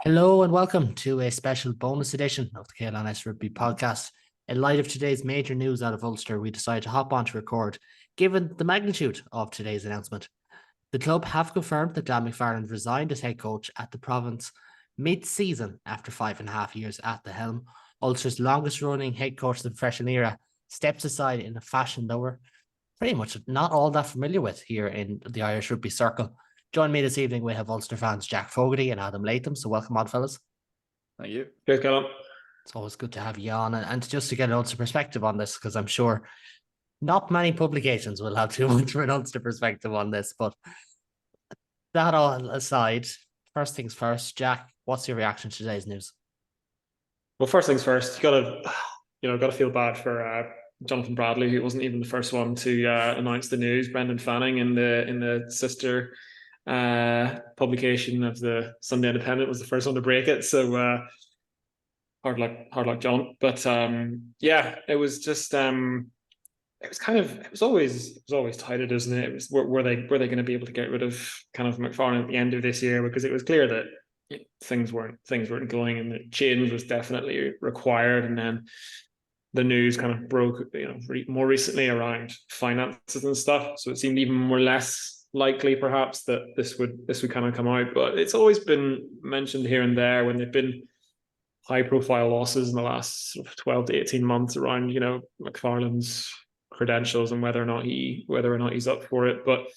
Hello and welcome to a special bonus edition of the KLNS Rugby podcast. In light of today's major news out of Ulster, we decided to hop on to record, given the magnitude of today's announcement. The club have confirmed that Dan McFarland resigned as head coach at the province mid-season after 5.5 years at the helm. Ulster's longest-running head coach of the professional era steps aside in a fashion that we're pretty much not all that familiar with here in the Irish rugby circle. Join me this evening, we have Ulster fans Jack Fogarty and Adam Latham. So welcome on, fellas. Thank you. Cheers, Callum. It's always good to have you on and just to get an Ulster perspective on this, because I'm sure not many publications will have too much of an Ulster perspective on this. But that all aside, first things first, Jack, what's your reaction to today's news? Well, first things first, gotta feel bad for Jonathan Bradley, who wasn't even the first one to announce the news. Brendan Fanning in the sister publication of the Sunday Independent was the first one to break it. So hard luck, John. But it was just it was always touted, isn't it? It was were they going to be able to get rid of kind of McFarland at the end of this year, because it was clear that things weren't going, and the change was definitely required. And then the news kind of broke, more recently around finances and stuff. So it seemed even more less likely, perhaps, that this would kind of come out. But it's always been mentioned here and there when there've been high-profile losses in the last sort of 12 to 18 months around, McFarland's credentials and whether or not he's up for it. But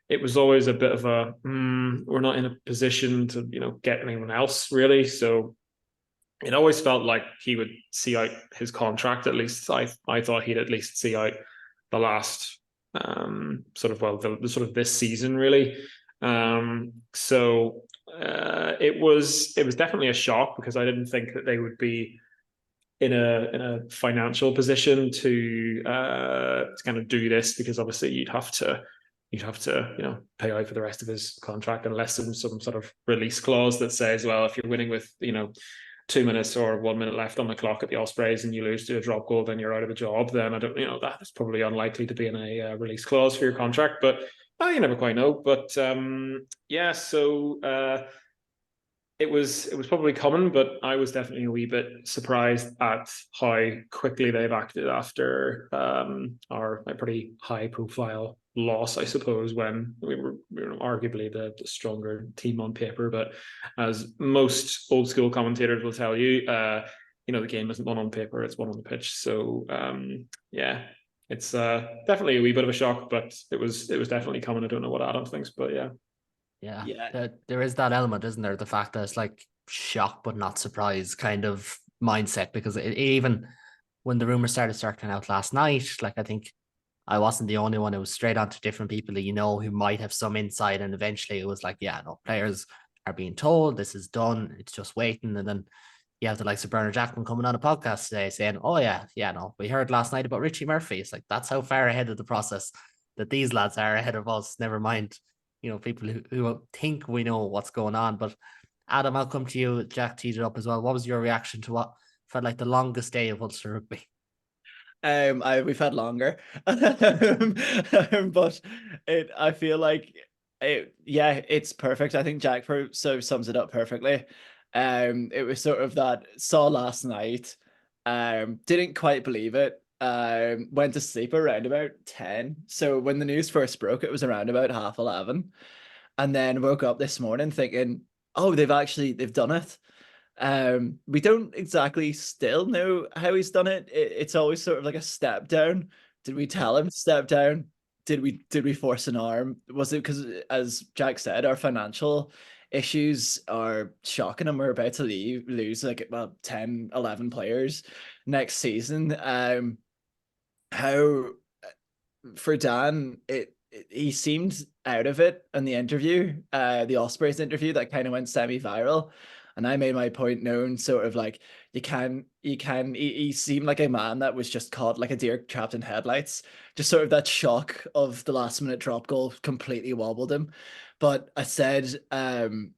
it was always a bit of a we're not in a position to get anyone else, really. So it always felt like he would see out his contract. At least I thought he'd at least see out the last the sort of this season, really. So it was definitely a shock, because I didn't think that they would be in a financial position to kind of do this, because obviously you'd have to pay out for the rest of his contract, unless there's some sort of release clause that says, well, if you're winning with 2 minutes or 1 minute left on the clock at the Ospreys and you lose to a drop goal, then you're out of a job. Then I don't, that's probably unlikely to be in a release clause for your contract, but you never quite know. But it was probably coming, but I was definitely a wee bit surprised at how quickly they've acted after a pretty high profile loss, I suppose, when we were arguably the stronger team on paper. But as most old school commentators will tell you, the game isn't won on paper, it's won on the pitch. So it's definitely a wee bit of a shock, but it was definitely coming. I don't know what Adam thinks, but yeah. There is that element, isn't there? The fact that it's like shock but not surprise kind of mindset, because even when the rumors started circling out last night, like, I think I wasn't the only one. It was straight on to different people that who might have some insight, and eventually it was like, players are being told this is done, it's just waiting. And then you have the likes of Bernard Jackman coming on a podcast today saying, we heard last night about Richie Murphy. It's like, that's how far ahead of the process that these lads are ahead of us, never mind people who think we know what's going on. But Adam, I'll come to you. Jack teed it up as well. What was your reaction to what felt like the longest day of Ulster rugby? We've had longer, but I feel like it's perfect. I think Jack so sums it up perfectly. It was sort of that, saw last night, didn't quite believe it. Went to sleep around about 10. So when the news first broke, it was around about 11:30, and then woke up this morning thinking, oh, they've done it. We don't exactly still know how he's done it. It's always sort of like a step down. Did we tell him to step down? Did we force an arm? Was it because, as Jack said, our financial issues are shocking, and we're about to lose like 10, 11 players next season? How for Dan, he seemed out of it in the interview, the Ospreys interview that kind of went semi-viral. And I made my point known, sort of like, he seemed like a man that was just caught like a deer trapped in headlights. Just sort of that shock of the last minute drop goal completely wobbled him. But I said to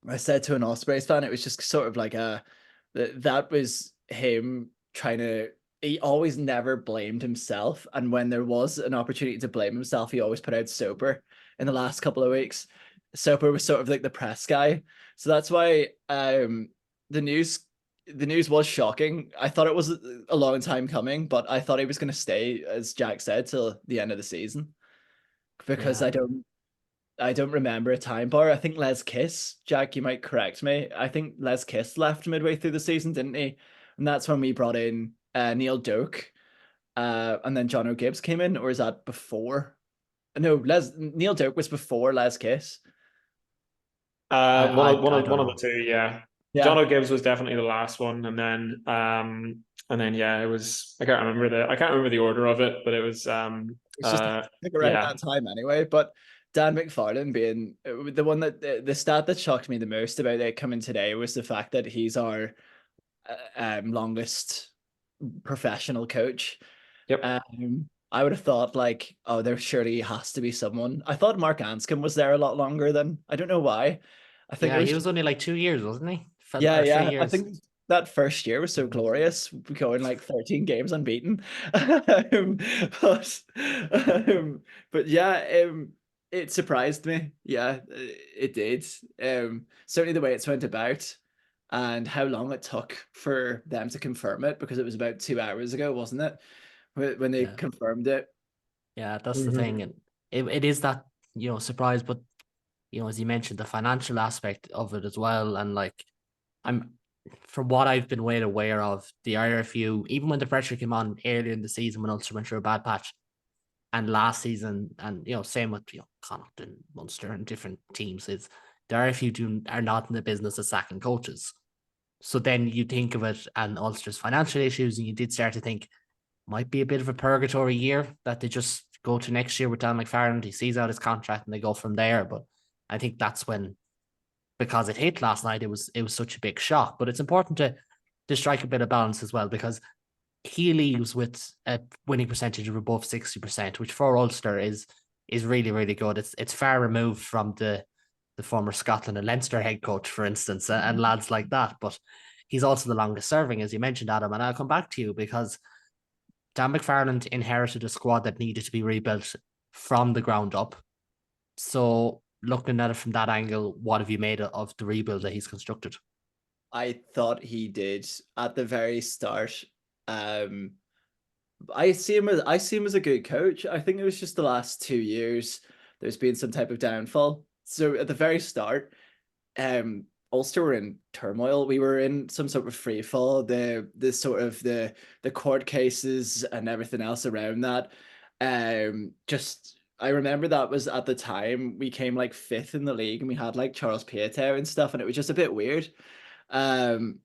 an Ospreys fan, it was just sort of like that was him trying to, he always never blamed himself. And when there was an opportunity to blame himself, he always put out sober in the last couple of weeks. Soper was sort of like the press guy. So that's why the news was shocking. I thought it was a long time coming, but I thought he was going to stay, as Jack said, till the end of the season, because Yeah. I don't remember a time bar. I think Les Kiss, Jack, you might correct me. I think Les Kiss left midway through the season, didn't he? And that's when we brought in Neil Doak, and then John O'Gibbs came in, or is that before? No, Neil Doak was before Les Kiss. One of I don't one of know. the two, yeah. Yeah, John O'Gibbs was definitely the last one, and then yeah, it was I can't remember the order of it, but it was it's just I think around yeah. that time anyway. But Dan McFarland being the one that the stat that shocked me the most about it coming today was the fact that he's our longest professional coach. Yep. I would have thought like, oh, there surely has to be someone. I thought Mark Anscombe was there a lot longer than, I don't know why. I think it Yeah, was he was only like 2 years, wasn't he? yeah, Or three yeah. I years. think that first year was so glorious, going like 13 games unbeaten. um, but, but yeah, it surprised me. Yeah, it did. Certainly the way it's went about and how long it took for them to confirm it, because it was about 2 hours ago, wasn't it? When they Yeah. confirmed it. Yeah, that's the Mhm. thing. And it is that, surprise, but as you mentioned, the financial aspect of it as well. And like I'm from what I've been well aware of, the RFU, even when the pressure came on earlier in the season when Ulster went through a bad patch, and last season, and same with Connacht and Munster and different teams, is the RFU are not in the business of sacking coaches. So then you think of it and Ulster's financial issues, and you did start to think might be a bit of a purgatory year that they just go to next year with Dan McFarland. He sees out his contract and they go from there. But I think that's when, because it hit last night, it was such a big shock. But it's important to strike a bit of balance as well, because he leaves with a winning percentage of above 60%, which for Ulster is really, really good. It's far removed from the former Scotland and Leinster head coach, for instance, and lads like that. But he's also the longest serving, as you mentioned, Adam. And I'll come back to you because Dan McFarland inherited a squad that needed to be rebuilt from the ground up. So looking at it from that angle, what have you made of the rebuild that he's constructed? I thought he did at the very start. I see him as a good coach. I think it was just the last 2 years there's been some type of downfall. So at the very start, Ulster were in turmoil. We were in some sort of free fall. The sort of the court cases and everything else around that. Just I remember that was at the time we came like fifth in the league and we had like Charles Piatow and stuff, and it was just a bit weird. Um,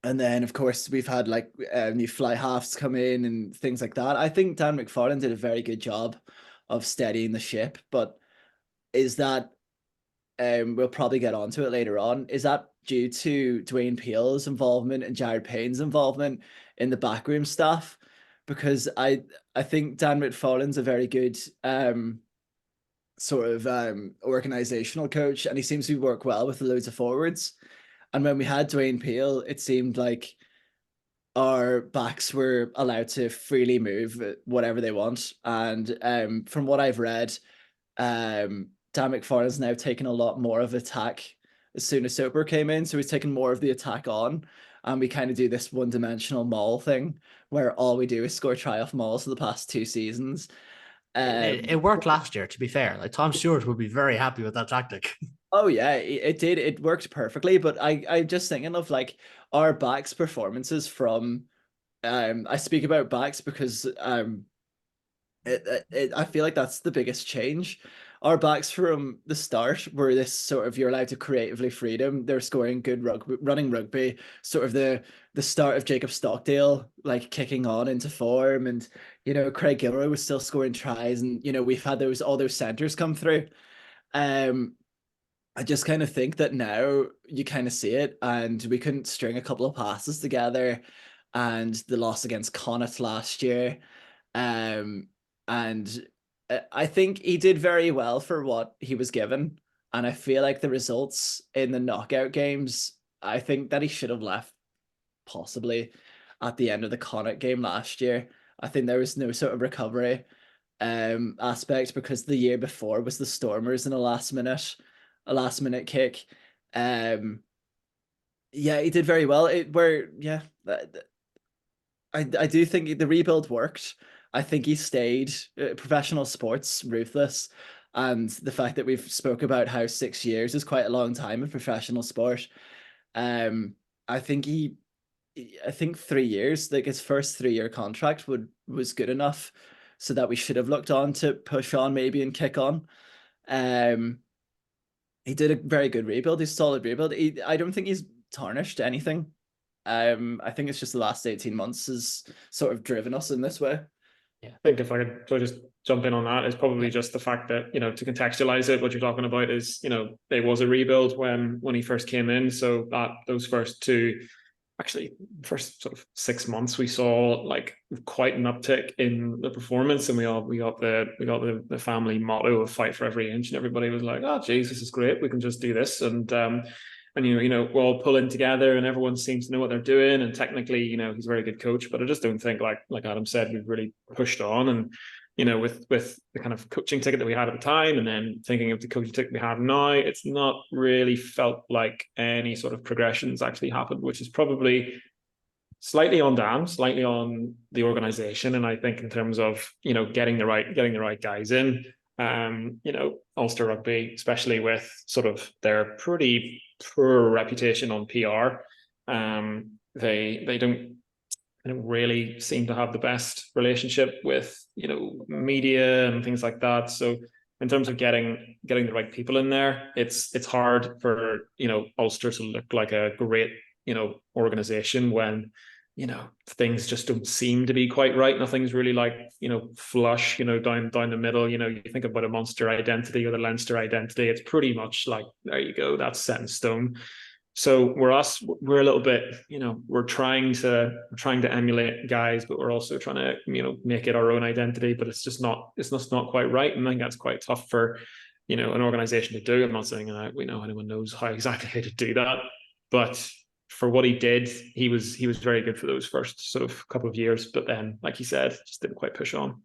and then, of course, we've had like new fly halves come in and things like that. I think Dan McFarland did a very good job of steadying the ship. But is that, we'll probably get onto it later on, is that due to Dwayne Peel's involvement and Jared Payne's involvement in the backroom stuff? Because I think Dan McFarland's a very good sort of organizational coach, and he seems to work well with loads of forwards. And when we had Dwayne Peel, it seemed like our backs were allowed to freely move whatever they want. And from what I've read, Dan McFarland's now taken a lot more of attack as soon as Soper came in. So he's taken more of the attack on. And we kind of do this one-dimensional maul thing where all we do is score try-off mauls for the past 2 seasons. It worked last year, to be fair. Like Tom Stewart would be very happy with that tactic. Oh yeah, it did. It worked perfectly. But I'm just thinking of like our backs performances from I speak about backs because I feel like that's the biggest change. Our backs from the start were this sort of, you're allowed to creatively freedom. They're scoring good rugby, running rugby, sort of the start of Jacob Stockdale like kicking on into form, and Craig Gilroy was still scoring tries, and we've had all those centers come through. Um, I just kind of think that now you kind of see it, and we couldn't string a couple of passes together, and the loss against Connacht last year. Um, and I think he did very well for what he was given. And I feel like the results in the knockout games, I think that he should have left possibly at the end of the Connacht game last year. I think there was no sort of recovery aspect, because the year before was the Stormers in the last minute. a last minute kick. Yeah, he did very well. I do think the rebuild worked. I think he stayed. Professional sports, ruthless. And the fact that we've spoke about how 6 years is quite a long time in professional sport. I think 3 years, like his first 3-year contract was good enough so that we should have looked on to push on maybe and kick on. He did a very good rebuild. He's solid rebuild. I don't think he's tarnished anything. I think it's just the last 18 months has sort of driven us in this way. Yeah, I think if I could just jump in on that, it's probably just the fact that, to contextualize it, what you're talking about is, there was a rebuild when he first came in. So that those first sort of 6 months, we saw like quite an uptick in the performance, and we got the family motto of fight for every inch, and everybody was like, oh geez, this is great, we can just do this, and we're all pulling together, and everyone seems to know what they're doing, and technically, he's a very good coach. But I just don't think, like Adam said, we've really pushed on, and with the kind of coaching ticket that we had at the time, and then thinking of the coaching ticket we have now, it's not really felt like any sort of progressions actually happened, which is probably slightly on Dan, slightly on the organization. And I think in terms of getting the right guys in, Ulster Rugby, especially with sort of their pretty poor reputation on PR, they don't really seem to have the best relationship with media and things like that. So in terms of getting the right people in there, it's hard for Ulster to look like a great organization when things just don't seem to be quite right. Nothing's really like flush down the middle. You think about a Munster identity or the Leinster identity, it's pretty much like, there you go, that's set in stone. So we're a little bit, we're trying to emulate guys, but we're also trying to, make it our own identity, but it's just not quite right. And I think that's quite tough for, an organization to do. I'm not saying that anyone knows how to do that, but for what he did, he was very good for those first sort of couple of years. But then, like he said, just didn't quite push on.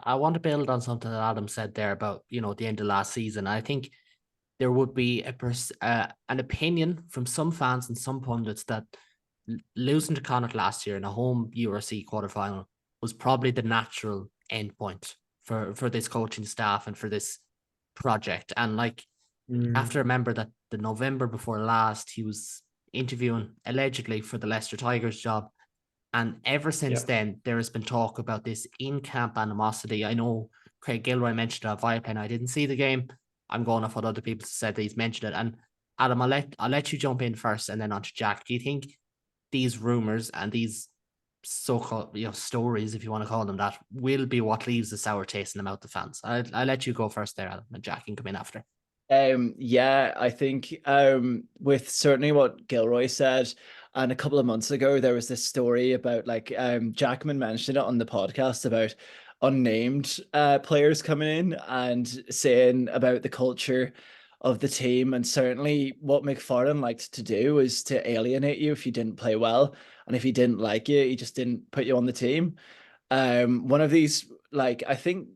I want to build on something that Adam said there about, the end of last season. I think there would be an opinion from some fans and some pundits that losing to Connacht last year in a home URC quarterfinal was probably the natural endpoint for this coaching staff and for this project. And you have to remember that the November before last, he was interviewing allegedly for the Leicester Tigers job. And ever since then, there has been talk about this in-camp animosity. I know Craig Gilroy mentioned it at Viaplay, and I didn't see the game. I'm going off what other people said that he's mentioned it. And Adam, I'll let you jump in first and then on to Jack. Do you think these rumors and these so-called stories, if you want to call them that, will be what leaves a sour taste in the mouth of fans? I'll let you go first there, Adam, and Jack can come in after. Yeah, I think with certainly what Gilroy said, and a couple of months ago there was this story about Jackman mentioned it on the podcast about unnamed players coming in and saying about the culture of the team. And certainly what McFarland liked to do is to alienate you if you didn't play well, and if he didn't like you, he just didn't put you on the team. One of these, I think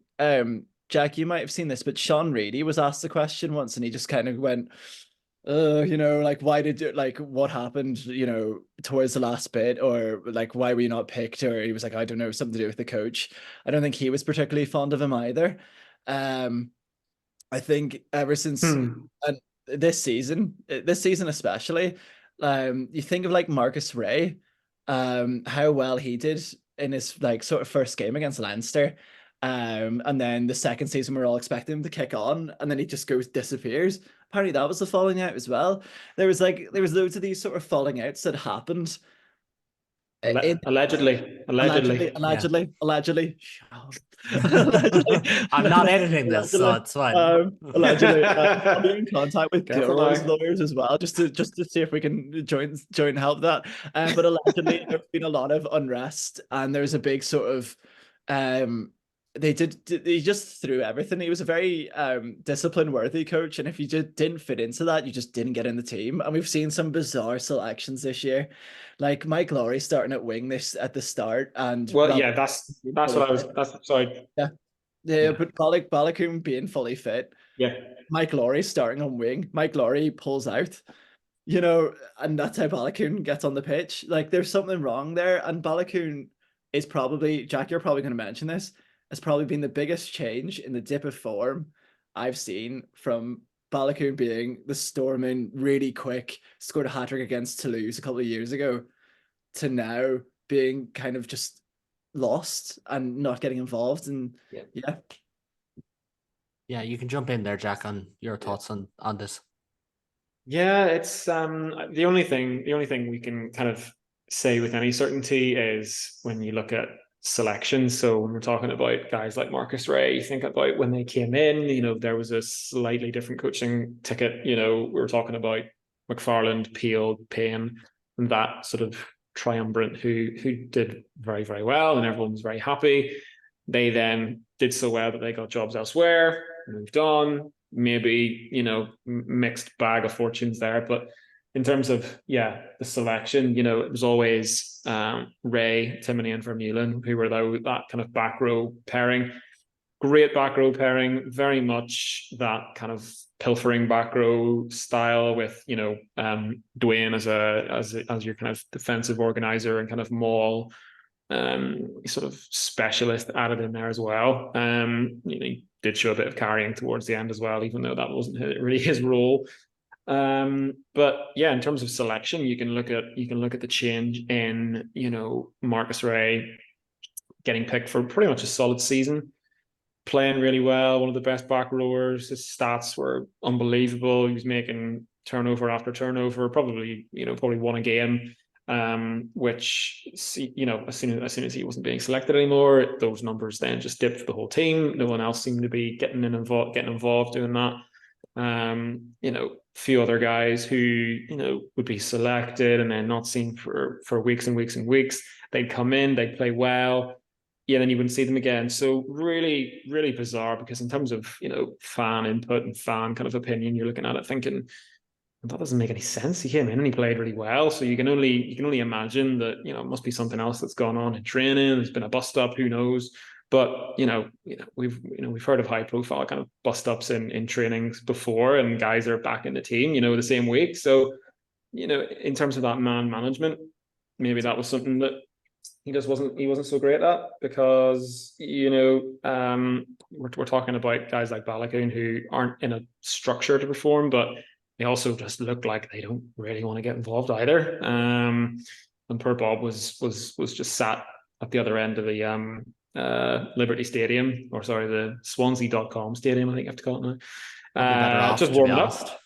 Jack, you might have seen this, but Sean Reedy was asked the question once, and he just kind of went, why did you, what happened, towards the last bit, or why were you not picked? Or he was like, I don't know, something to do with the coach. I don't think he was particularly fond of him either. I think ever since this season especially, you think of Marcus Ray, how well he did in his sort of first game against Leinster. And then the second season, we're all expecting him to kick on, and then he just disappears. Apparently that was the falling out as well. There was loads of these sort of falling outs that happened. Allegedly. Allegedly. Allegedly. I'm not editing this, so it's fine. Allegedly. I'll be in contact with Gilroy's lawyers as well, just to see if we can join help that. But allegedly there's been a lot of unrest, and there's a big sort of he just threw everything. He was a very discipline worthy coach, and if you just didn't fit into that, you just didn't get in the team. And we've seen some bizarre selections this year, like Mike Lowry starting at wing at the start. And that's what I was. Sorry. Yeah. Yeah, but Balogun being fully fit, Yeah. Mike Laurie starting on wing, Mike Laurie pulls out, you know, and that's how Balogun gets on the pitch. Like there's something wrong there, and Balogun is probably, Jack, you're probably going to mention this, has probably been the biggest change in the dip of form I've seen from Balogun being the storming, really quick, scored a hat-trick against Toulouse a couple of years ago, to now being kind of just lost and not getting involved. And yeah. Yeah, you can jump in there, Jack, on your thoughts on this. Yeah, it's the only thing we can kind of say with any certainty is when you look at selection. So when we're talking about guys like Marcus Ray, you think about when they came in, you know, there was a slightly different coaching ticket. You know, we were talking about McFarland, Peel, Payne, and that sort of triumvirate who did very, very well, and everyone was very happy. They then did so well that they got jobs elsewhere, moved on. Maybe, you know, mixed bag of fortunes there. But in terms of, the selection, you know, it was always Ray, Timoney, and Vermeulen, who were that kind of back row pairing. Great back row pairing, very much that kind of pilfering back row style with, you know, Dwayne as your kind of defensive organizer and kind of maul sort of specialist added in there as well. You know, he did show a bit of carrying towards the end as well, even though that wasn't really his role. But yeah, in terms of selection, you can look at the change in, you know, Marcus Ray getting picked for pretty much a solid season, playing really well, one of the best back rowers. His stats were unbelievable. He was making turnover after turnover, probably won a game. Which, you know, as soon as he wasn't being selected anymore, those numbers then just dipped for the whole team. No one else seemed to be getting involved doing that. You know, a few other guys who, you know, would be selected and then not seen for weeks and weeks and weeks. They'd come in, they'd play well, then you wouldn't see them again. So really, really bizarre, because in terms of, you know, fan input and fan kind of opinion, you're looking at it thinking, that doesn't make any sense. He came in and he played really well. So you can only imagine that, you know, it must be something else that's gone on in training. There's been a bust up, who knows? But we've heard of high profile kind of bust ups in trainings before, and guys are back in the team, you know, the same week. So, you know, in terms of that man management, maybe that was something that he wasn't so great at, because, you know, we're talking about guys like Balogun who aren't in a structure to perform, but they also just look like they don't really want to get involved either. And poor Bob was just sat at the other end of the Liberty Stadium, or sorry, the Swansea.com stadium, I think you have to call it now. Just warming up.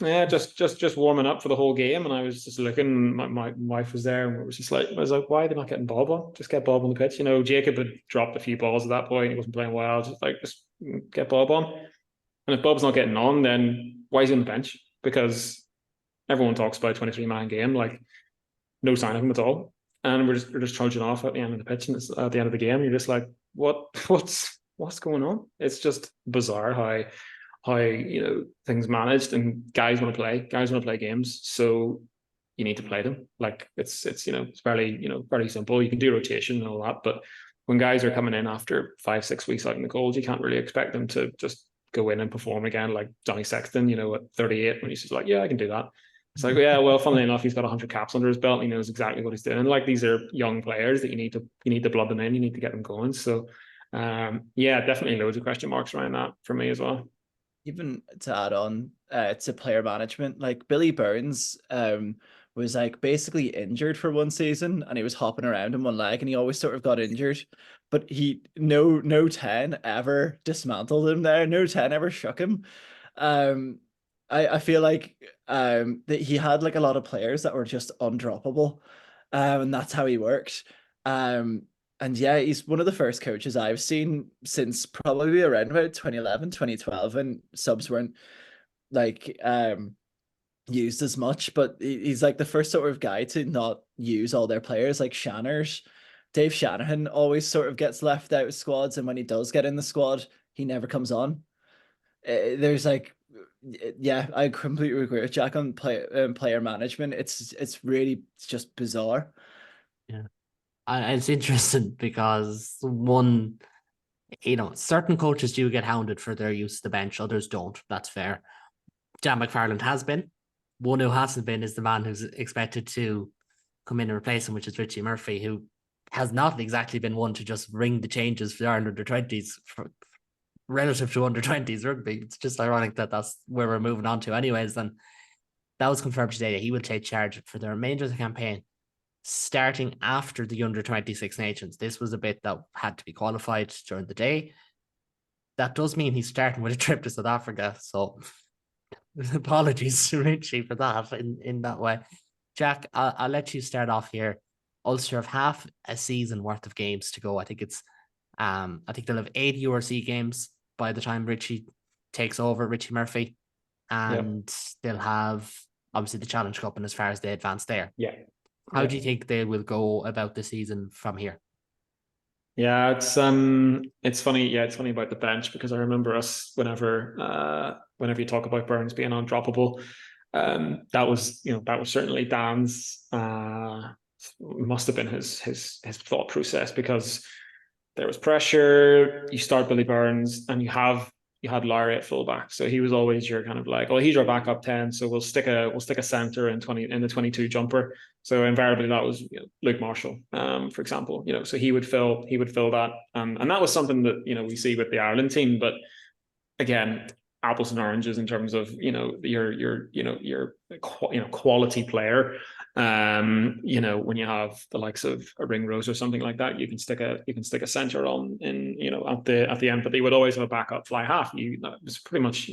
Yeah, just warming up for the whole game. And I was just looking, my wife was there, and I was like, why are they not getting Bob on? Just get Bob on the pitch. You know, Jacob had dropped a few balls at that point. He wasn't playing well. Just get Bob on. And if Bob's not getting on, then why is he on the bench? Because everyone talks about a 23-man game, like no sign of him at all. And we're just trudging off at the end of the pitch, and it's at the end of the game. You're just like, what's going on? It's just bizarre how you know, things managed, and guys want to play games, so you need to play them. Like it's you know, it's very simple. You can do rotation and all that, but when guys are coming in after 5-6 weeks out in the cold, you can't really expect them to just go in and perform again, like Johnny Sexton, you know, at 38, when he's just like, yeah, I can do that. It's like, yeah, well, funnily enough, he's got 100 caps under his belt, and he knows exactly what he's doing. Like, these are young players that you need to blood them in, you need to get them going. So definitely loads of question marks around that for me as well. Even to add on to player management, like Billy Burns was like basically injured for one season, and he was hopping around in one leg, and he always sort of got injured, but no 10 ever dismantled him there. No 10 ever shook him. I feel like that he had like a lot of players that were just undroppable, and that's how he worked. And yeah, he's one of the first coaches I've seen since probably around about 2011, 2012, and subs weren't like used as much, but he's like the first sort of guy to not use all their players. Like Dave Shanahan always sort of gets left out of squads, and when he does get in the squad, he never comes on. There's like, yeah, I completely agree with Jack on player management. It's just bizarre. Yeah. And it's interesting because one certain coaches do get hounded for their use of the bench, others don't. That's fair. Dan McFarland has been. One who hasn't been is the man who's expected to come in and replace him, which is Richie Murphy, who has not exactly been one to just ring the changes for the Ireland under-20s relative to under-20s rugby. It's just ironic that that's where we're moving on to anyways. And that was confirmed today that he will take charge for the remainder of the campaign, starting after the under-26 Nations. This was a bit that had to be qualified during the day. That does mean he's starting with a trip to South Africa. So apologies to Richie for that in that way. Jack, I'll let you start off here. Ulster have half a season worth of games to go. I think they'll have 8 URC games by the time Richie takes over, Richie Murphy. And they'll have obviously the Challenge Cup and as far as they advance there. How do you think they will go about the season from here? Yeah, it's funny. Yeah, it's funny about the bench, because I remember us whenever you talk about Burns being undroppable, that was certainly Dan's must have been his thought process, because there was pressure. You start Billy Burns and you had Larry at fullback, so he was always your kind of like, oh, he's our backup 10, so we'll stick a center in the 22 jumper. So invariably that was Luke Marshall, for example. So he would fill that, and that was something that we see with the Ireland team. But again, apples and oranges in terms of your quality player. When you have the likes of a Ringrose or something like that, you can stick a center on in at the end, but they would always have a backup fly half. It's pretty much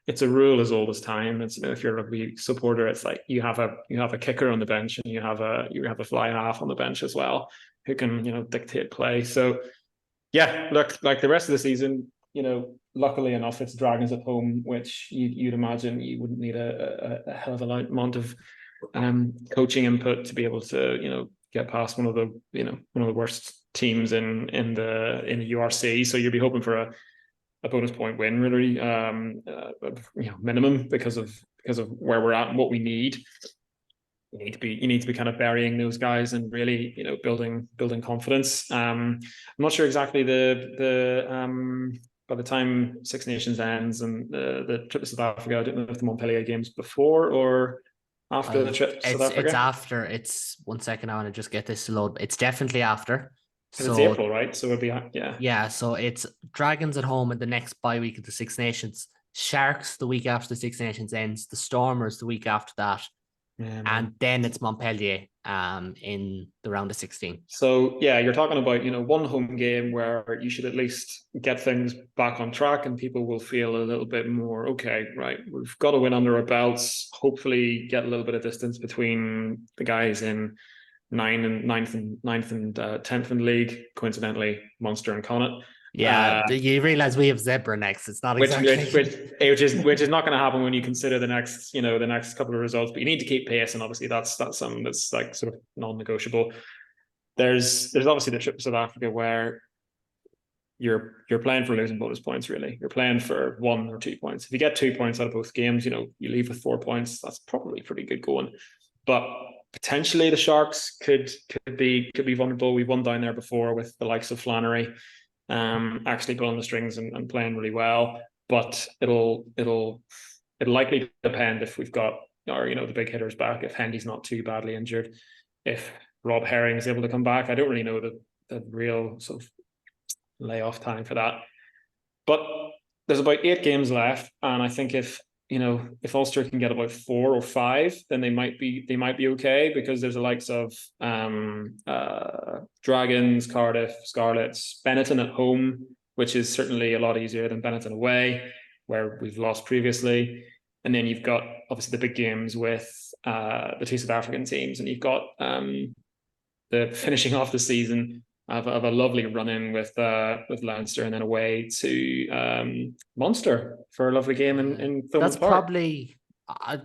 it's a rule as old as time. It's if you're a rugby supporter, it's like you have a kicker on the bench and you have a fly half on the bench as well who can dictate play. So yeah, look, like the rest of the season, luckily enough, it's Dragons at home, which you'd imagine you wouldn't need a hell of a amount of coaching input to be able to get past one of the worst teams in the URC. So you'd be hoping for a bonus point win, really, minimum, because of where we're at and what we need. You need to be kind of burying those guys and really building confidence. I'm not sure exactly the by the time Six Nations ends and the trip to South Africa, I don't know if the Montpellier game's before or after the trip to South Africa. It's after. It's 1 second. I want to just get this to load. It's definitely after. So it's April, right? So it'll be Yeah. So it's Dragons at home in the next bye week of the Six Nations. Sharks the week after the Six Nations ends. The Stormers the week after that. And then it's Montpellier in the round of 16. So yeah, you're talking about one home game where you should at least get things back on track and people will feel a little bit more okay, right? We've got to win under our belts, hopefully get a little bit of distance between the guys in 9th and 10th in league, coincidentally Munster and Connacht. Yeah, you realize we have Zebra next. It's not exactly which is not going to happen when you consider the next couple of results. But you need to keep pace, and obviously that's something that's like sort of non-negotiable. There's obviously the trip to South Africa where you're playing for losing bonus points. Really, you're playing for 1 or 2 points. If you get 2 points out of both games, you leave with 4 points. That's probably pretty good going. But potentially the Sharks could be vulnerable. We've won down there before with the likes of Flannery. Actually pulling the strings and playing really well, but it'll likely depend if we've got the big hitters back, if Hendy's not too badly injured, if Rob Herring is able to come back. I don't really know the real sort of layoff time for that, but there's about 8 games left, and I think if Ulster can get about 4 or 5, then they might be okay, because there's the likes of Dragons, Cardiff, Scarlets, Benetton at home, which is certainly a lot easier than Benetton away, where we've lost previously. And then you've got obviously the big games with the 2 South African teams, and you've got the finishing off the season of a lovely run-in with Leinster, and then away to Munster for a lovely game in Thomond Park. That's probably,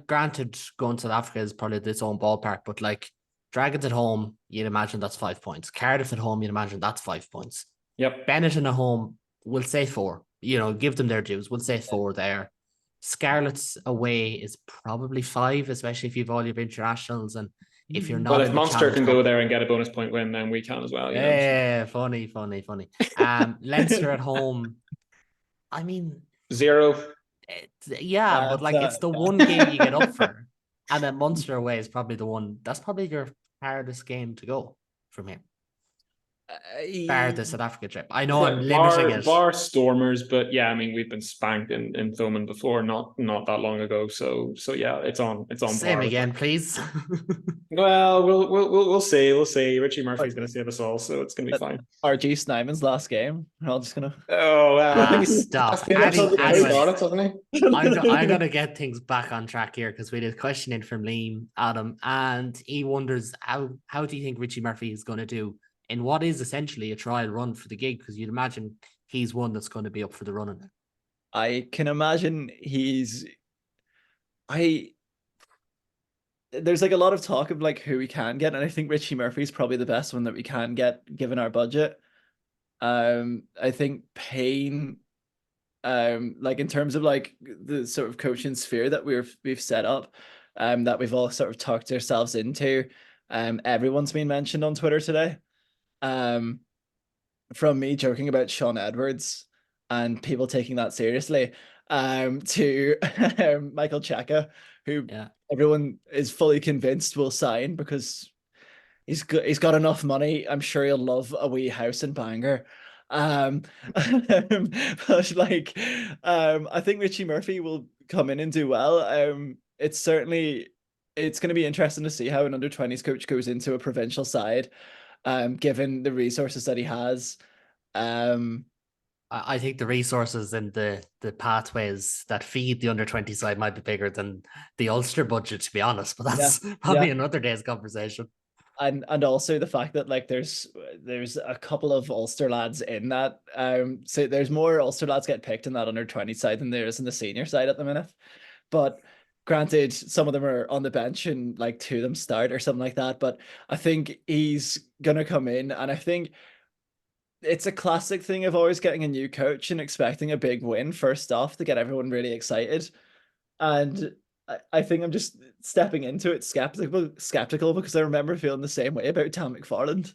granted, going to South Africa is probably its own ballpark, but like Dragons at home, you'd imagine that's 5 points. Cardiff at home, you'd imagine that's 5 points. Yep. Benetton at home, we'll say 4. Give them their dues. We'll say 4 there. Scarlets away is probably 5, especially if you've all your internationals, and if you're not Well, in if the Munster Challenge can Cup, go there and get a bonus point win, then we can as well. You know. yeah, funny. Leinster at home. I mean, 0. yeah, but like it's the one game you get up for, and then Munster away is probably the one. That's probably your hardest game to go from here. Bar the South Africa trip. I know I'm limiting it. Bar Stormers, but yeah, I mean we've been spanked in Thomond before, not that long ago. So yeah, it's on Same par again, please. Well, we'll see. We'll see. Richie Murphy's going to save us all, so it's going to be fine. RG Snyman's last game. We're all just gonna. Oh, I think he's stop. anyway, Hasn't he? I'm gonna get things back on track here because we did a question in from Liam Adam, and he wonders how do you think Richie Murphy is going to do in what is essentially a trial run for the gig? Because you'd imagine he's one that's going to be up for the running. I can imagine there's like a lot of talk of like who we can get, and I think Richie Murphy's probably the best one that we can get given our budget. I think Payne, like in terms of like the sort of coaching sphere that we've set up, that we've all sort of talked ourselves into, everyone's been mentioned on Twitter today. From me joking about Sean Edwards and people taking that seriously, to Michael Cheka, who everyone is fully convinced will sign because he's got enough money. I'm sure he'll love a wee house in Bangor. But like, I think Richie Murphy will come in and do well. It's going to be interesting to see how an under-20s coach goes into a provincial side, given the resources that he has. I think the resources and the pathways that feed the under-20 side might be bigger than the Ulster budget, to be honest. But that's probably another day's conversation. And also the fact that like there's a couple of Ulster lads in that. So there's more Ulster lads get picked in that under-20 side than there is in the senior side at the minute. But granted, some of them are on the bench and like 2 of them start or something like that. But I think he's gonna come in, and I think it's a classic thing of always getting a new coach and expecting a big win first off to get everyone really excited. And I think I'm just stepping into it skeptical because I remember feeling the same way about Dan McFarland.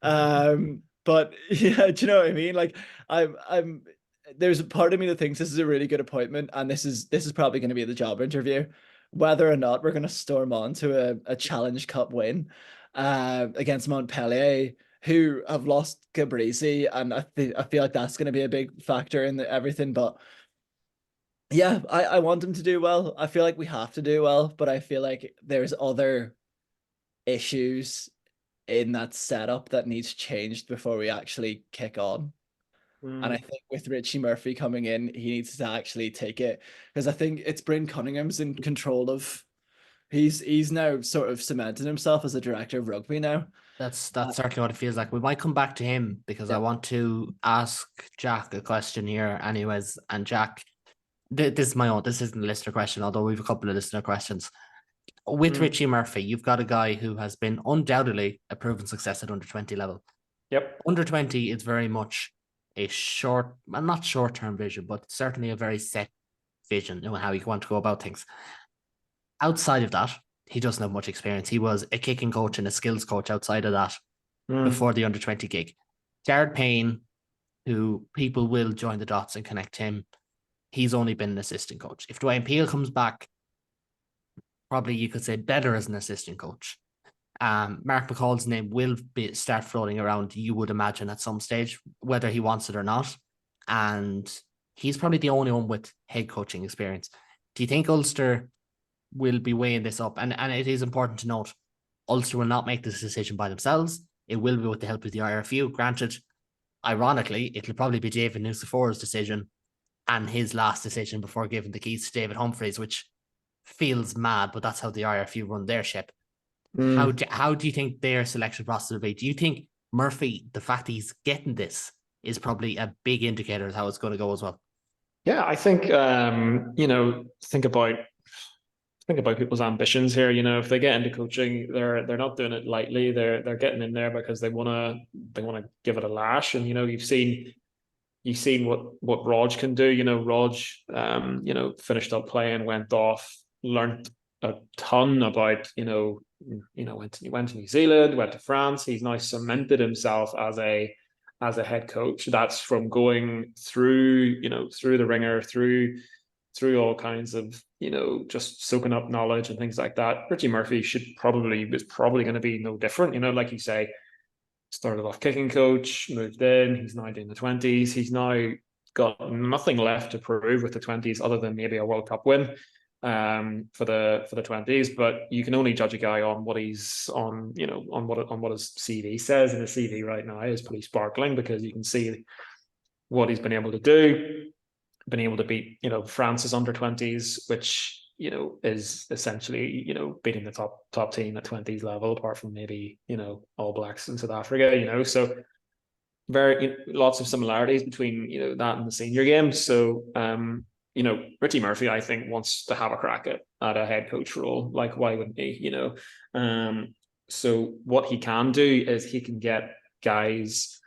But yeah, do you know what I mean? Like I'm there's a part of me that thinks this is a really good appointment, and this is probably going to be the job interview. Whether or not we're going to storm on to a Challenge Cup win against Montpellier, who have lost Gabrizi, and I feel like that's going to be a big factor in everything. But yeah, I want him to do well. I feel like we have to do well, but I feel like there's other issues in that setup that needs changed before we actually kick on. And I think with Richie Murphy coming in, he needs to actually take it, because I think it's Bryn Cunningham's in control of. He's now sort of cemented himself as a director of rugby now. That's certainly what it feels like. We might come back to him because I want to ask Jack a question here anyways. And Jack, this is my own, this isn't a listener question, although we have a couple of listener questions. With Richie Murphy, you've got a guy who has been undoubtedly a proven success at under 20 level. Yep. Under 20 is very much a not short-term vision, but certainly a very set vision, you know, how you want to go about things. Outside of that, he doesn't have much experience. He was a kicking coach and a skills coach outside of that before the under 20 gig. Jared Payne, who people will join the dots and connect him, he's only been an assistant coach. If Dwayne Peel comes back, probably you could say better as an assistant coach. Mark McCall's name will start floating around, you would imagine, at some stage, whether he wants it or not. And he's probably the only one with head coaching experience. Do you think Ulster will be weighing this up? And it is important to note, Ulster will not make this decision by themselves. It will be with the help of the IRFU. Granted, ironically, it'll probably be David Nucifor's decision and his last decision before giving the keys to David Humphreys, which feels mad, but that's how the IRFU run their ship. How do you think their selection process will be? Do you think Murphy, the fact that he's getting this, is probably a big indicator of how it's going to go as well? Yeah, I think think about people's ambitions here. You know, if they get into coaching, they're not doing it lightly. They're getting in there because they wanna give it a lash. And you've seen what Rog can do. Rog finished up playing, went off, learned a ton about went to New Zealand, went to France. He's now cemented himself as a head coach. That's from going through the ringer, through all kinds of just soaking up knowledge and things like that. Richie Murphy was probably going to be no different. Like you say, started off kicking coach, moved in. He's now doing the 20s. He's now got nothing left to prove with the 20s other than maybe a World Cup win for the 20s. But you can only judge a guy on what he's on what his CV says, and his CV right now is pretty sparkling, because you can see what he's been able to do. Been able to beat France's under 20s, which is essentially beating the top team at 20s level, apart from maybe All Blacks in South Africa. So very lots of similarities between that and the senior game. So Richie Murphy, I think, wants to have a crack at a head coach role. Like, why wouldn't he? So what he can do is he can get guys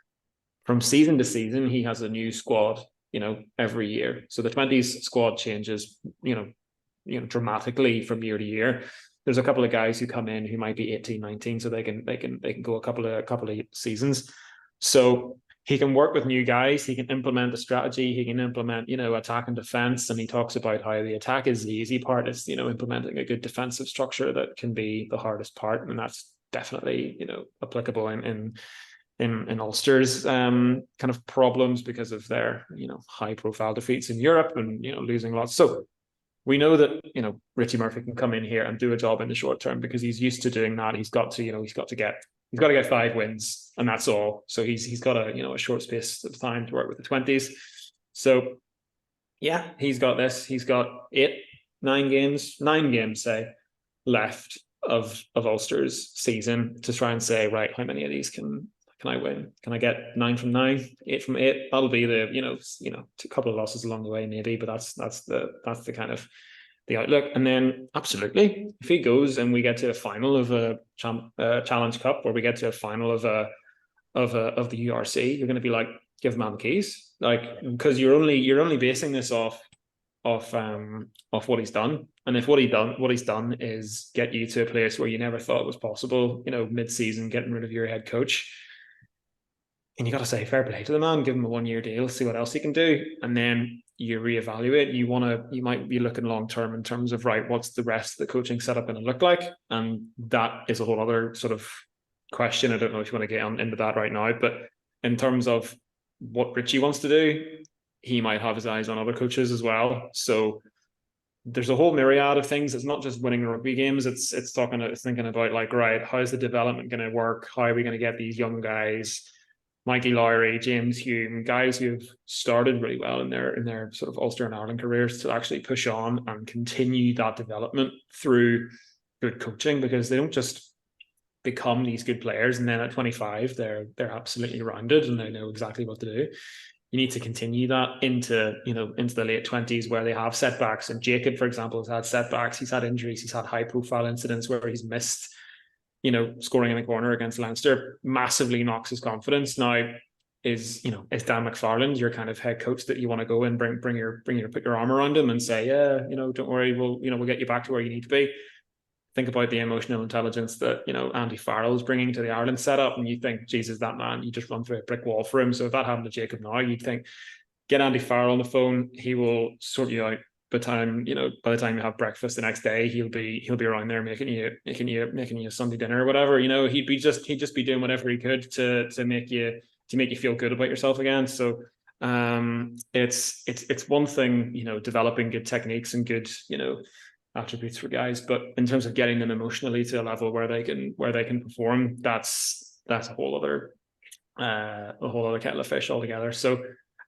from season to season. He has a new squad every year. So the 20s squad changes dramatically from year to year. There's a couple of guys who come in who might be 18, 19, so they can go a couple of seasons. So he can work with new guys. He can implement a strategy. He can implement attack and defense. And he talks about how the attack is the easy part. It's implementing a good defensive structure that can be the hardest part, and that's definitely applicable in Ulster's kind of problems because of their high profile defeats in Europe and losing lots. So we know that Richie Murphy can come in here and do a job in the short term because he's used to doing that. He's got to get 5 wins, and that's all. So he's got a short space of time to work with the 20s. So yeah, he's got this. He's got 9 games say left of Ulster's season to try and say, right, how many of these can I win? Can I get 9 from 9, 8 from 8? That'll be the a couple of losses along the way maybe, but that's the kind of the outlook. And then absolutely, if he goes and we get to a final of a Challenge Cup, or we get to a final of the URC, you're going to be like, give the man the keys, like, because you're only basing this off what he's done. And if what he's done is get you to a place where you never thought was possible, mid-season, getting rid of your head coach, and you got to say fair play to the man, give him a 1-year deal, see what else he can do, and then you reevaluate. You might be looking long term in terms of, right, what's the rest of the coaching setup going to look like, and that is a whole other sort of question. I don't know if you want to get into that right now, but in terms of what Richie wants to do, he might have his eyes on other coaches as well. So there's a whole myriad of things. It's not just winning rugby games. It's thinking about, like, right, how's the development going to work? How are we going to get these young guys, Mikey Lowry, James Hume, guys who've started really well in their sort of Ulster and Ireland careers, to actually push on and continue that development through good coaching, because they don't just become these good players and then at 25 they're absolutely rounded and they know exactly what to do. You need to continue that into the late 20s, where they have setbacks. And Jacob, for example, has had setbacks. He's had injuries. He's had high profile incidents where he's missed, scoring in the corner against Leinster. Massively knocks his confidence. Now, is Dan McFarland your kind of head coach that you want to go and put your arm around him and say, yeah, don't worry, we'll get you back to where you need to be. Think about the emotional intelligence that Andy Farrell is bringing to the Ireland setup, and you think, Jesus, that man, you just run through a brick wall for him. So if that happened to Jacob now, you'd think, get Andy Farrell on the phone. He will sort you out. By the time you have breakfast the next day, he'll be around there making you a Sunday dinner or whatever. He'd just be doing whatever he could to make you feel good about yourself again. So it's one thing, developing good techniques and good attributes for guys, but in terms of getting them emotionally to a level where they can perform, that's a whole other kettle of fish altogether. So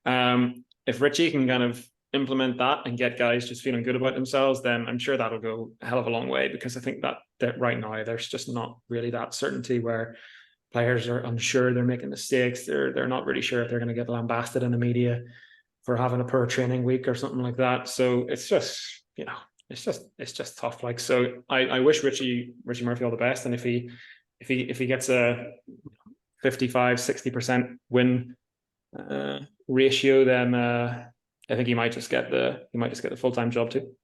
if Richie can kind of implement that and get guys just feeling good about themselves, then I'm sure that'll go a hell of a long way, because I think that right now there's just not really that certainty where players are unsure, they're making mistakes, they're not really sure if they're going to get lambasted in the media for having a poor training week or something like that. So it's just it's just tough. Like, so I wish Richie Murphy all the best, and if he gets a 55-60% win ratio, then I think he might just get the full-time job too.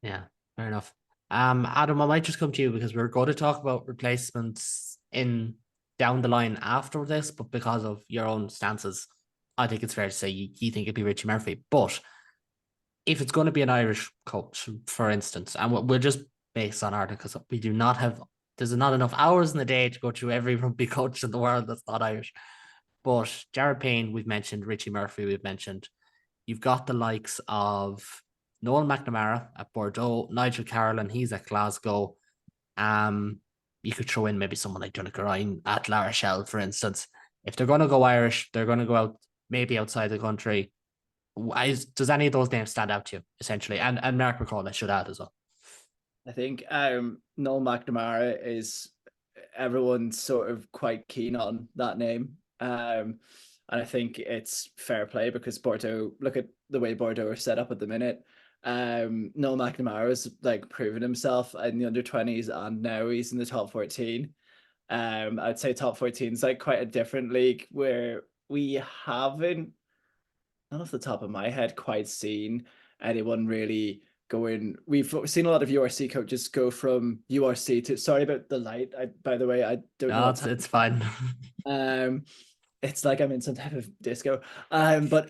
Yeah, fair enough. Adam, I might just come to you because we're going to talk about replacements in down the line after this, but because of your own stances, I think it's fair to say you think it'd be Richie Murphy. But if it's going to be an Irish coach, for instance, and we're just based on Ireland because we do not have, there's not enough hours in the day to go through every rugby coach in the world that's not Irish. But Jared Payne, we've mentioned, Richie Murphy, we've mentioned. You've got the likes of Noel McNamara at Bordeaux, Nigel Carolan, he's at Glasgow. You could throw in maybe someone like Donegal Ryan at La Rochelle, for instance. If they're going to go Irish, they're going to go out maybe outside the country. Does any of those names stand out to you, essentially? And Mark McCall, I should add as well. I think Noel McNamara is everyone's sort of quite keen on that name. And I think it's fair play because Bordeaux, look at the way Bordeaux are set up at the minute. Noel McNamara has like proven himself in the under-20s and now he's in the top 14. I'd say top 14 is like quite a different league where we haven't, not off the top of my head, quite seen anyone really going. We've seen a lot of URC coaches go from URC to, sorry about the light. By the way, I don't know. It's fine. It's like I'm in some type of disco. But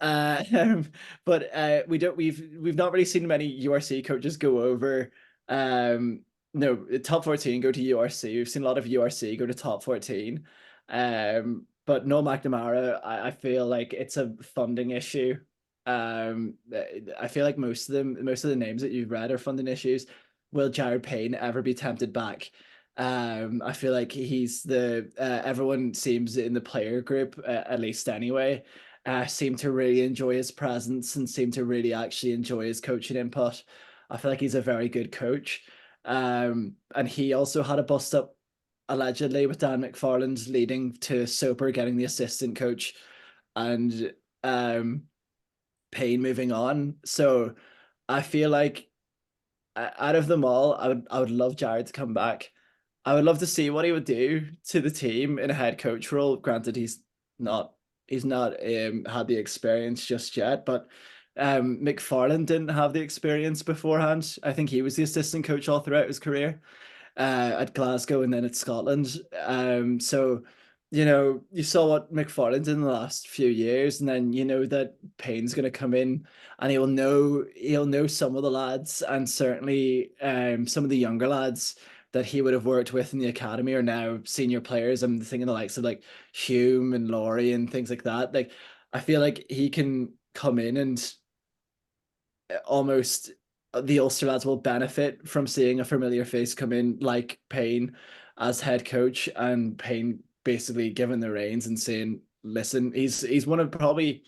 we've not really seen many URC coaches go over. No, top 14 go to URC. We've seen a lot of URC go to top 14. But Noel McNamara, I feel like it's a funding issue. I feel like most of the names that you've read are funding issues. Will Jared Payne ever be tempted back? I feel like he's the everyone seems in the player group, at least anyway, seem to really enjoy his presence and seem to really actually enjoy his coaching input. I feel like he's a very good coach. And he also had a bust up allegedly with Dan McFarland, leading to Soper getting the assistant coach and Payne moving on. So I feel like out of them all, I would love Jared to come back. I would love to see what he would do to the team in a head coach role. Granted, he's not had the experience just yet, but McFarland didn't have the experience beforehand. I think he was the assistant coach all throughout his career at Glasgow and then at Scotland. So you saw what McFarland did in the last few years, and then you know that Payne's going to come in and he'll know some of the lads, and certainly some of the younger lads that he would have worked with in the academy are now senior players. I'm thinking the likes of like Hume and Laurie and things like that. Like, I feel like he can come in and almost the Ulster lads will benefit from seeing a familiar face come in like Payne as head coach, and Payne basically giving the reins and saying, listen, he's one of probably,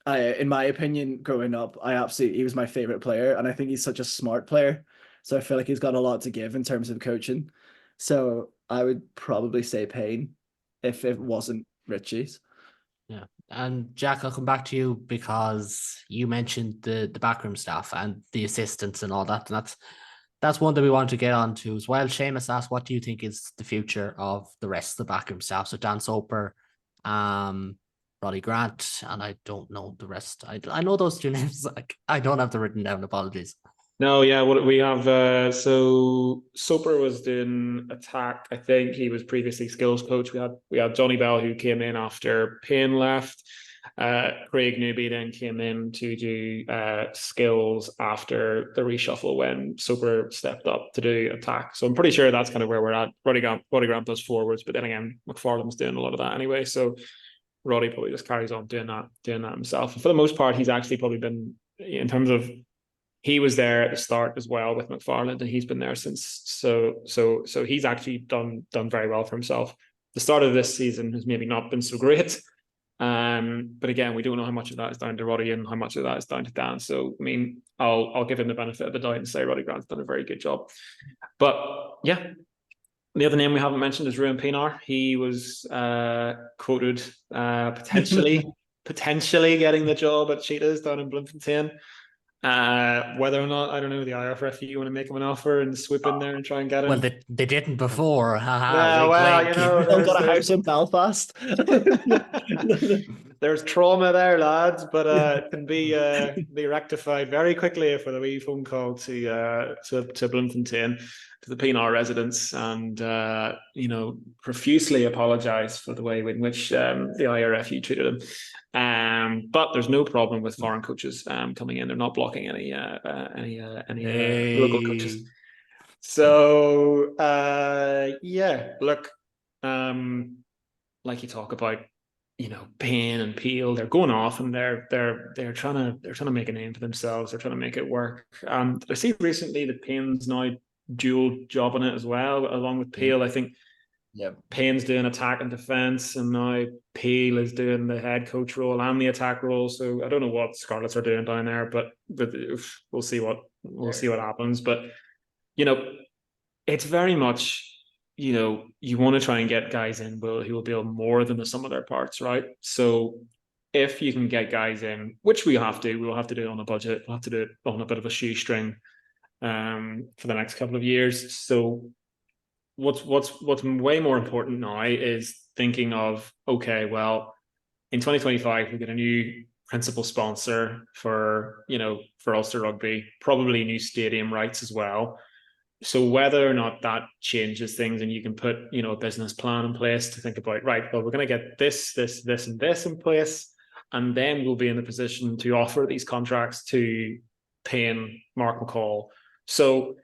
in my opinion, growing up, he was my favorite player, and I think he's such a smart player. So I feel like he's got a lot to give in terms of coaching. So I would probably say Payne if it wasn't Richie's. Yeah. And Jack, I'll come back to you because you mentioned the backroom staff and the assistants and all that. And that's one that we want to get on to as well. Seamus asked, what do you think is the future of the rest of the backroom staff? So Dan Soper, Roddy Grant, and I don't know the rest. I know those two names. I don't have them written down. Apologies. No, yeah, what we have, so Soper was doing attack. I think he was previously skills coach. We had Johnny Bell, who came in after Payne left. Craig Newby then came in to do skills after the reshuffle when Soper stepped up to do attack. So I'm pretty sure that's kind of where we're at. Roddy Grant does forwards, but then again, McFarland's doing a lot of that anyway. So Roddy probably just carries on doing that himself. And for the most part, he's actually probably been, in terms of, he was there at the start as well with McFarland, and he's been there since. So he's actually done very well for himself. The start of this season has maybe not been so great, but again, we don't know how much of that is down to Roddy and how much of that is down to Dan. So I mean, I'll give him the benefit of the doubt and say Roddy Grant's done a very good job. But yeah, the other name we haven't mentioned is Ruan Pinar. He was quoted potentially getting the job at Cheetahs down in Bloemfontein. Whether or not, I don't know, the IRFU want to make him an offer and swoop in there and try and get him. Well, they didn't before. Well, wink. I've got a house in Belfast. there's trauma there, lads, but it can be rectified very quickly with a wee phone call to Bloemfontein, to the PNR residents, and profusely apologise for the way in which the IRFU treated them. But there's no problem with foreign coaches coming in. They're not blocking any local coaches. So look, like you talk about, Payne and Peel, they're going off and they're trying to make a name for themselves. They're trying to make it work. And I see recently that Payne's now dual jobbing it as well, along with Peel. I think Payne's doing attack and defense, and now Peel is doing the head coach role and the attack role. So I don't know what Scarlets are doing down there, but we'll see what happens. But it's very much, you want to try and get guys in who will build more than the sum of their parts, right? So if you can get guys in, which we'll have to do it on a budget, we'll have to do it on a bit of a shoestring for the next couple of years. So what's way more important now is thinking of, okay, well, in 2025 we get a new principal sponsor for Ulster Rugby, probably new stadium rights as well. So whether or not that changes things, and you can put, a business plan in place to think about, right, well, we're going to get this, and this in place, and then we'll be in the position to offer these contracts to Payne, Mark McCall. So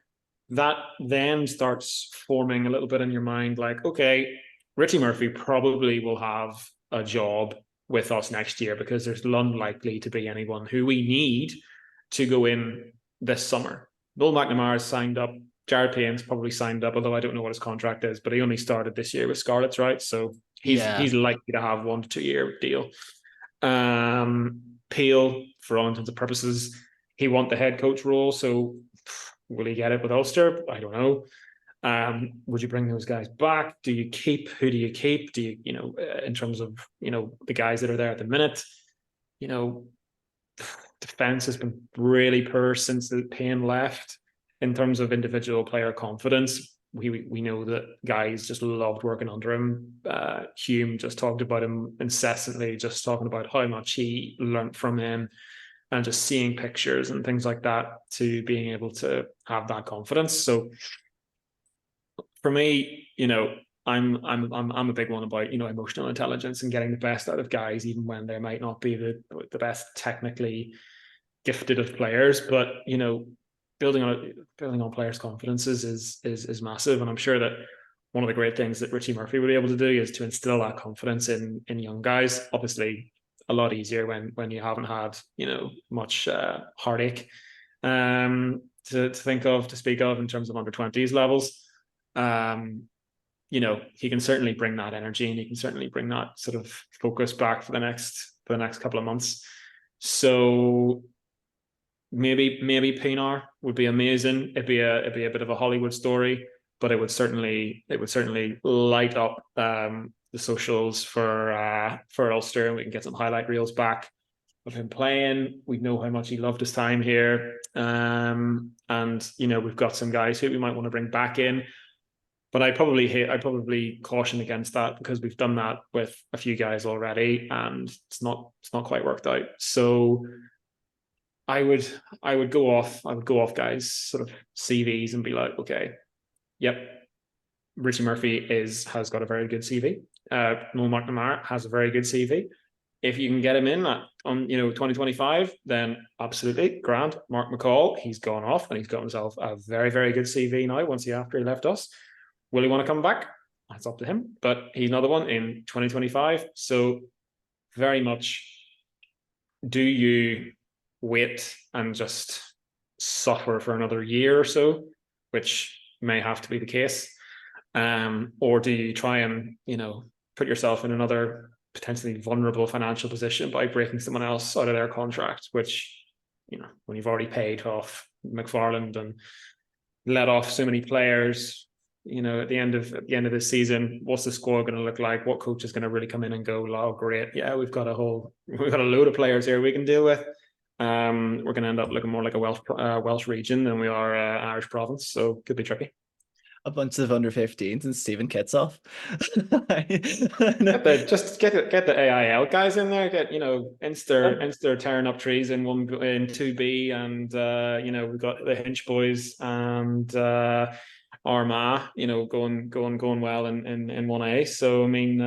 that then starts forming a little bit in your mind, like, okay, Richie Murphy probably will have a job with us next year, because there's unlikely to be anyone who we need to go in this summer. Noel McNamara signed up. Jared Payne's probably signed up, although I don't know what his contract is, but he only started this year with Scarlets, right? So he's likely to have 1 to 2 year deal. Peel, for all intents and purposes, he wants the head coach role. So will he get it with Ulster? I don't know. Would you bring those guys back? Who do you keep? Do you, in terms of, the guys that are there at the minute, defense has been really poor since the Payne left. In terms of individual player confidence, we know that guys just loved working under him. Hume just talked about him incessantly, just talking about how much he learnt from him, and just seeing pictures and things like that, to being able to have that confidence. So for me, I'm a big one about, emotional intelligence and getting the best out of guys, even when they might not be the best technically gifted of players. But building on players' confidences is massive, and I'm sure that one of the great things that Richie Murphy would be able to do is to instill that confidence in young guys. Obviously, a lot easier when you haven't had much heartache to speak of in terms of under-20s levels. He can certainly bring that energy, and he can certainly bring that sort of focus back for the next couple of months. So maybe PNR would be amazing. It'd be a bit of a Hollywood story, but it would certainly light up the socials for Ulster, and we can get some highlight reels back of him playing. We know how much he loved his time here, and we've got some guys who we might want to bring back in. But I'd probably caution against that, because we've done that with a few guys already, and it's not quite worked out. So I would go off guys' sort of CVs and be like, okay, yep, Richie Murphy has got a very good CV. Noel McNamara has a very good CV. If you can get him in on 2025, then absolutely grand. Mark McCall, he's gone off and he's got himself a very, very good CV now. After he left us, will he want to come back? That's up to him. But he's another one in 2025. So very much, do you wait and just suffer for another year or so, which may have to be the case, or do you try and put yourself in another potentially vulnerable financial position by breaking someone else out of their contract, which when you've already paid off McFarland and let off so many players, at the end of this season, what's the squad going to look like? What coach is going to really come in and go, oh great, yeah, we've got a load of players here we can deal with. We're going to end up looking more like a Welsh region than we are an Irish province, so could be tricky. a bunch of under 15s and Stephen Kitsoff. Just get the AIL guys in there. Get Inster tearing up trees in 2B, and we've got the Hinch boys and Armagh, going well in 1A. So I mean,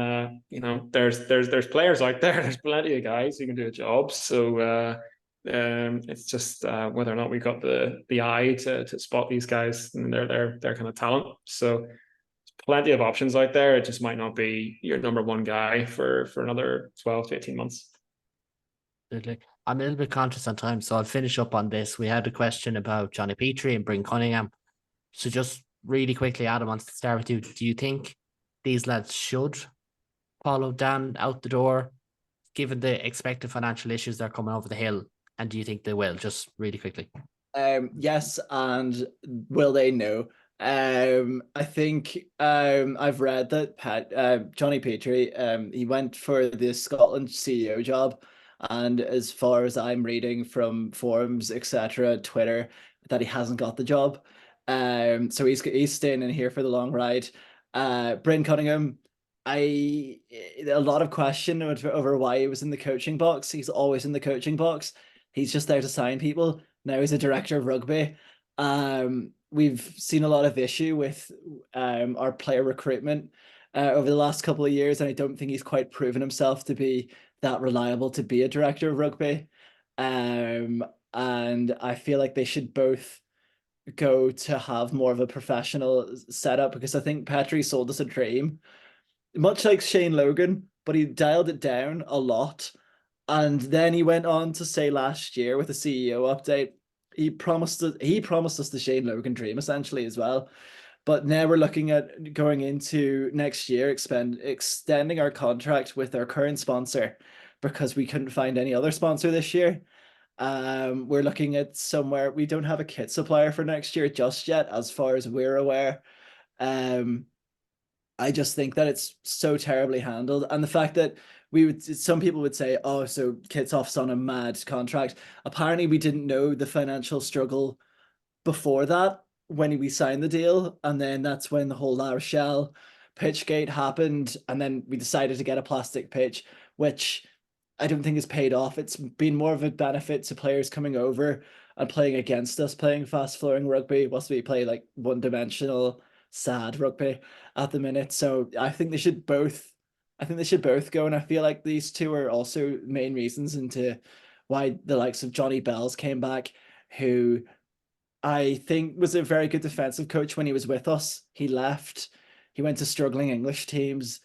there's players out there. There's plenty of guys who can do a job. So it's just whether or not we've got the eye to spot these guys and their kind of talent. So plenty of options out there. It just might not be your number one guy for another 12 to 18 months. I'm a little bit conscious on time, so I'll finish up on this. We had a question about Johnny Petrie and Bryn Cunningham. So just really quickly, Adam wants to start with you. Do you think these lads should follow Dan out the door, given the expected financial issues that are coming over the hill? And do you think they will? Just really quickly. Yes, and will they? No. I think I've read that Johnny Petrie, he went for the Scotland CEO job, and as far as I'm reading from forums, etc., Twitter, that he hasn't got the job. So he's staying in here for the long ride. Bryn Cunningham, a lot of question over why he was in the coaching box. He's always in the coaching box. He's just there to sign people. Now he's a director of rugby. We've seen a lot of issue with our player recruitment over the last couple of years, and I don't think he's quite proven himself to be that reliable to be a director of rugby. And I feel like they should both go to have more of a professional setup, because I think Petrie sold us a dream, much like Shane Logan, but he dialed it down a lot. And then he went on to say last year with the CEO update, he promised us the Shane Logan dream essentially as well. But now we're looking at going into next year, extending our contract with our current sponsor because we couldn't find any other sponsor this year. We're looking at somewhere, we don't have a kit supplier for next year just yet, as far as we're aware. I just think that it's so terribly handled. And the fact that some people would say, oh, so Kitsoff's on a mad contract. Apparently we didn't know the financial struggle before that when we signed the deal. And then that's when the whole La Rochelle pitchgate happened. And then we decided to get a plastic pitch, which I don't think has paid off. It's been more of a benefit to players coming over and playing against us, playing fast flowing rugby, whilst we play like one dimensional, sad rugby at the minute. So I think they should both go, and I feel like these two are also main reasons into why the likes of Johnny Bells came back, who I think was a very good defensive coach when he was with us. He left, he went to struggling English teams,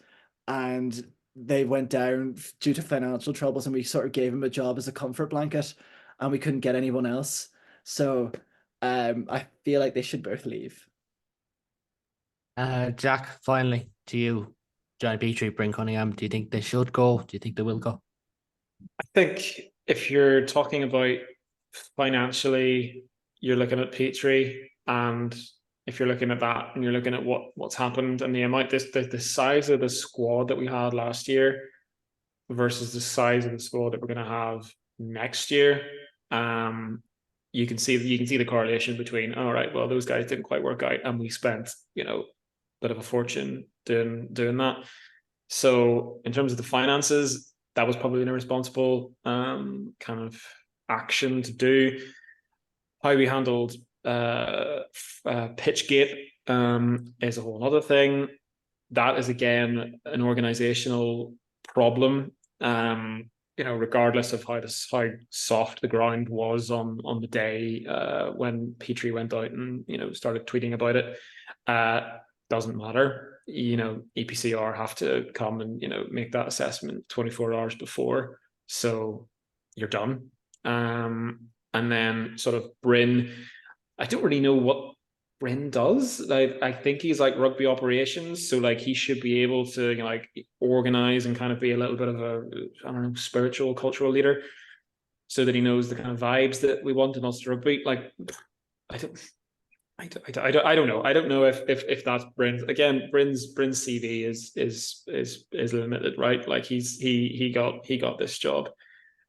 and they went down due to financial troubles, and we sort of gave him a job as a comfort blanket, and we couldn't get anyone else. So I feel like they should both leave. Jack, finally to you. Johnny Petrie, Bryn Cunningham, do you think they should go? Do you think they will go? I think if you're talking about financially, you're looking at Petrie, and if you're looking at that and you're looking at what's happened and the amount, the size of the squad that we had last year versus the size of the squad that we're going to have next year, you can see the correlation between, all right, well, those guys didn't quite work out, and we spent a bit of a fortune doing that. So in terms of the finances, that was probably an irresponsible kind of action to do. How we handled Pitchgate is a whole other thing. That is again an organizational problem. Regardless of how soft the ground was on the day when Petrie went out and started tweeting about it, doesn't matter. EPCR have to come and make that assessment 24 hours before, so you're done. And then sort of Bryn, I don't really know what Bryn does. Like, I think he's like rugby operations, so like he should be able to organize and kind of be a little bit of a, I don't know, spiritual, cultural leader, so that he knows the kind of vibes that we want in Ulster rugby. Like, I don't know. I don't know if that's Bryn's. Again, Bryn's CV is limited, right? Like he got this job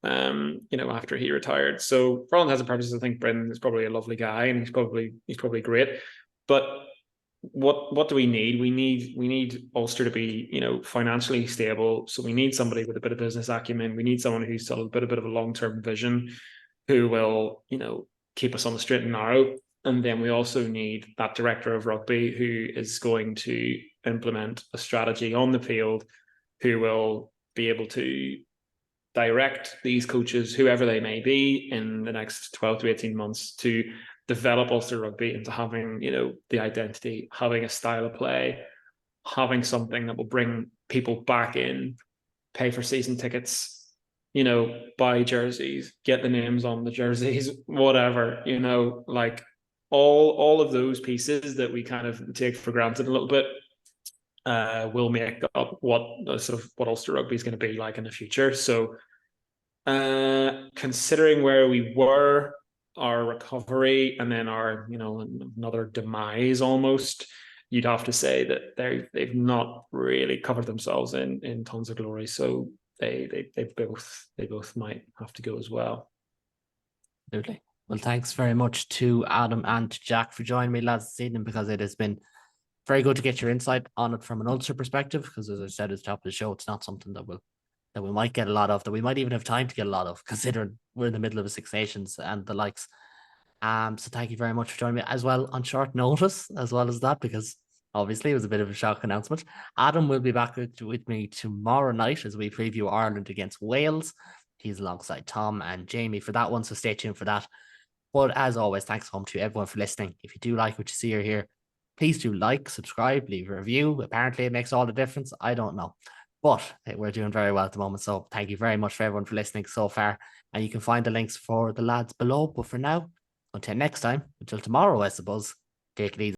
after he retired. So for all intents and purposes, I think Bryn is probably a lovely guy, and he's probably great. But what do we need? We need Ulster to be, you know, financially stable. So we need somebody with a bit of business acumen. We need someone who's still a bit of a long-term vision, who will, you know, keep us on the straight and narrow. And then we also need that director of rugby who is going to implement a strategy on the field, who will be able to direct these coaches, whoever they may be, in the next 12 to 18 months to develop Ulster rugby into having, you know, the identity, having a style of play, having something that will bring people back in, pay for season tickets, you know, buy jerseys, get the names on the jerseys, whatever, you know, like all of those pieces that we kind of take for granted a little bit will make up what Ulster rugby is going to be like in the future. So considering where we were, our recovery, and then our, you know, another demise almost, you'd have to say that they've not really covered themselves in tons of glory. So they both might have to go as well. Absolutely. Well, thanks very much to Adam and to Jack for joining me, lads, this evening, because it has been very good to get your insight on it from an Ulster perspective, because as I said at the top of the show, it's not something that we might get a lot of, that we might even have time to get a lot of, considering we're in the middle of a Six Nations and the likes. So thank you very much for joining me as well on short notice, as well as that, because obviously it was a bit of a shock announcement. Adam will be back with me tomorrow night as we preview Ireland against Wales. He's alongside Tom and Jamie for that one, so stay tuned for that. But as always, thanks home to everyone for listening. If you do like what you see or hear, please do like, subscribe, leave a review. Apparently it makes all the difference. I don't know. But we're doing very well at the moment. So thank you very much for everyone for listening so far. And you can find the links for the lads below. But for now, until next time, until tomorrow, I suppose, take it easy.